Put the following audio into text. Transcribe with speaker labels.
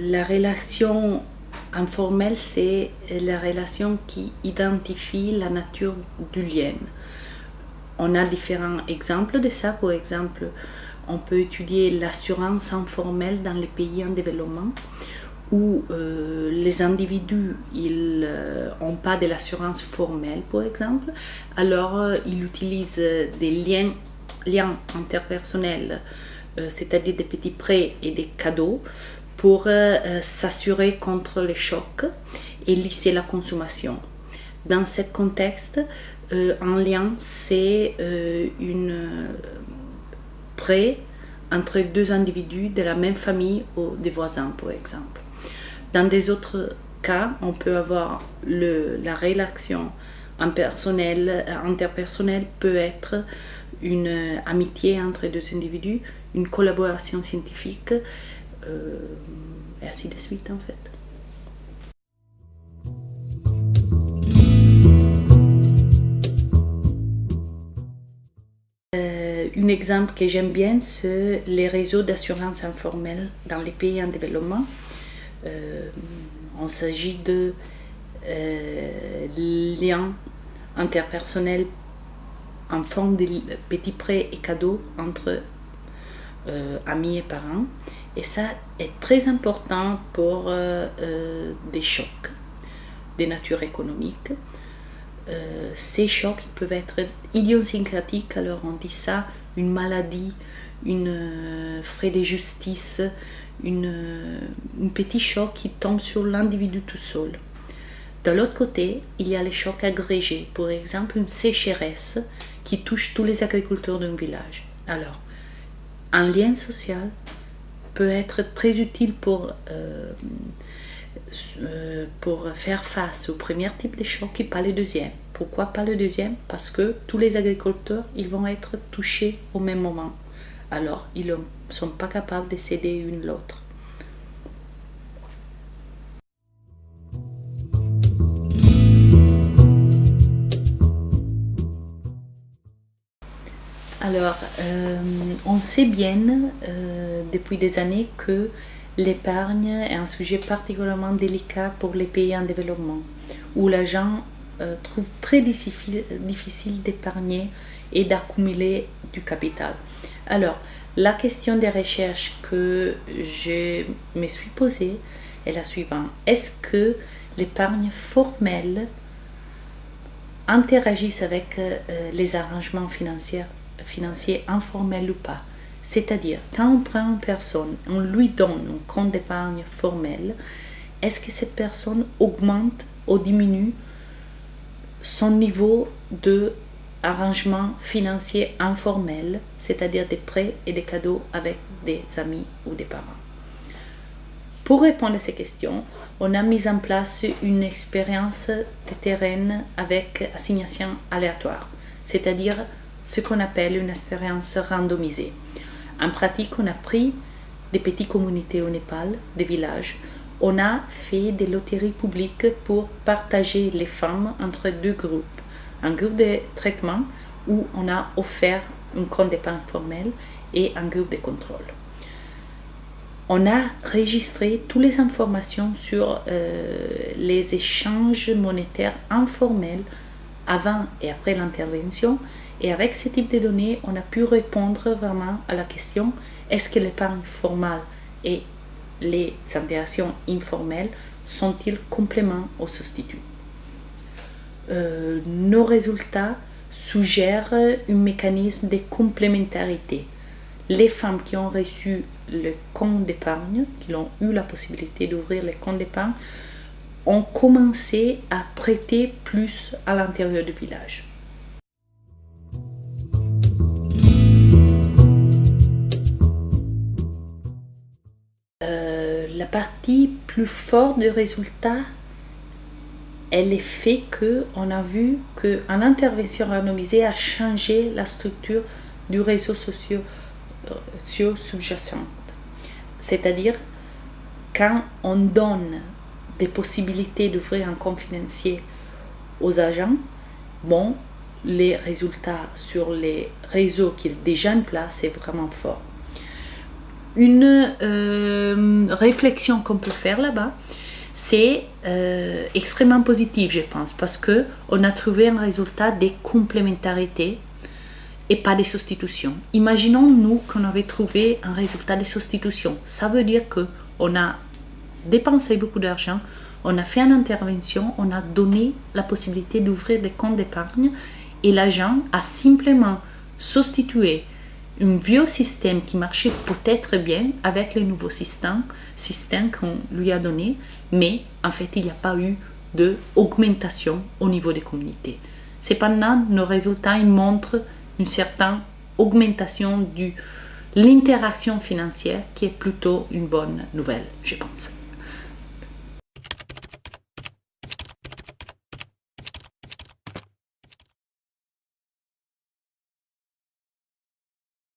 Speaker 1: La relation informelle, c'est la relation qui identifie la nature du lien. On a différents exemples de ça. Par exemple, on peut étudier l'assurance informelle dans les pays en développement, où les individus n'ont pas de l'assurance formelle, par exemple. Alors, ils utilisent des liens interpersonnels, c'est-à-dire des petits prêts et des cadeaux, pour s'assurer contre les chocs et lisser la consommation. Dans ce contexte, un lien, c'est un prêt entre deux individus de la même famille ou des voisins, par exemple. Dans des autres cas, on peut avoir la relation interpersonnelle peut être une amitié entre deux individus, une collaboration scientifique, et ainsi de suite en fait. Un exemple que j'aime bien, c'est les réseaux d'assurance informelle dans les pays en développement. Il s'agit de liens interpersonnels en forme de petits prêts et cadeaux entre amis et parents. Et ça est très important pour des chocs de nature économique. Ces chocs peuvent être idiosyncratiques, alors on dit ça, une maladie, une frais de justice, un petit choc qui tombe sur l'individu tout seul. De l'autre côté, il y a les chocs agrégés, par exemple une sécheresse qui touche tous les agriculteurs d'un village. Alors, un lien social peut être très utile pour faire face au premier type de choc et pas le deuxième. Pourquoi pas le deuxième? Parce que tous les agriculteurs ils vont être touchés au même moment. Alors, ils ne sont pas capables de s'aider l'une l'autre. Alors, on sait bien depuis des années que l'épargne est un sujet particulièrement délicat pour les pays en développement, où les gens trouvent très difficile d'épargner et d'accumuler du capital. Alors, la question des recherches que je me suis posée est la suivante. Est-ce que l'épargne formelle interagit avec les arrangements financiers informels ou pas? C'est-à-dire, quand on prend une personne, on lui donne un compte d'épargne formel, est-ce que cette personne augmente ou diminue son niveau de arrangement financier informel, c'est-à-dire des prêts et des cadeaux avec des amis ou des parents? Pour répondre à ces questions, on a mis en place une expérience de terrain avec assignation aléatoire, c'est-à-dire ce qu'on appelle une expérience randomisée. En pratique, on a pris des petites communautés au Népal, des villages. On a fait des loteries publiques pour partager les femmes entre deux groupes. Un groupe de traitement où on a offert un compte d'épargne formel et un groupe de contrôle. On a enregistré toutes les informations sur les échanges monétaires informels avant et après l'intervention. Et avec ce type de données, on a pu répondre vraiment à la question est-ce que l'épargne formelle et les interactions informelles sont-ils compléments ou substituts? Nos résultats suggèrent un mécanisme de complémentarité. Les femmes qui ont reçu le compte d'épargne, qui ont eu la possibilité d'ouvrir le compte d'épargne, ont commencé à prêter plus à l'intérieur du village. La partie plus forte du résultat est le fait qu'on a vu qu'une intervention randomisée a changé la structure du réseau socio-sous-jacent. C'est-à-dire, quand on donne des possibilités d'ouvrir un compte financier aux agents, les résultats sur les réseaux qui sont déjà en place sont vraiment forts. une réflexion qu'on peut faire là-bas, c'est extrêmement positif, je pense, parce qu'on a trouvé un résultat de complémentarité et pas de substitution. Imaginons-nous qu'on avait trouvé un résultat de substitution. Ça veut dire qu'on a dépensé beaucoup d'argent, on a fait une intervention, on a donné la possibilité d'ouvrir des comptes d'épargne et l'agent a simplement substitué un vieux système qui marchait peut-être bien avec le nouveau système qu'on lui a donné, mais en fait il n'y a pas eu d'augmentation au niveau des communautés. Cependant, nos résultats ils montrent une certaine augmentation de l'interaction financière qui est plutôt une bonne nouvelle, je pense.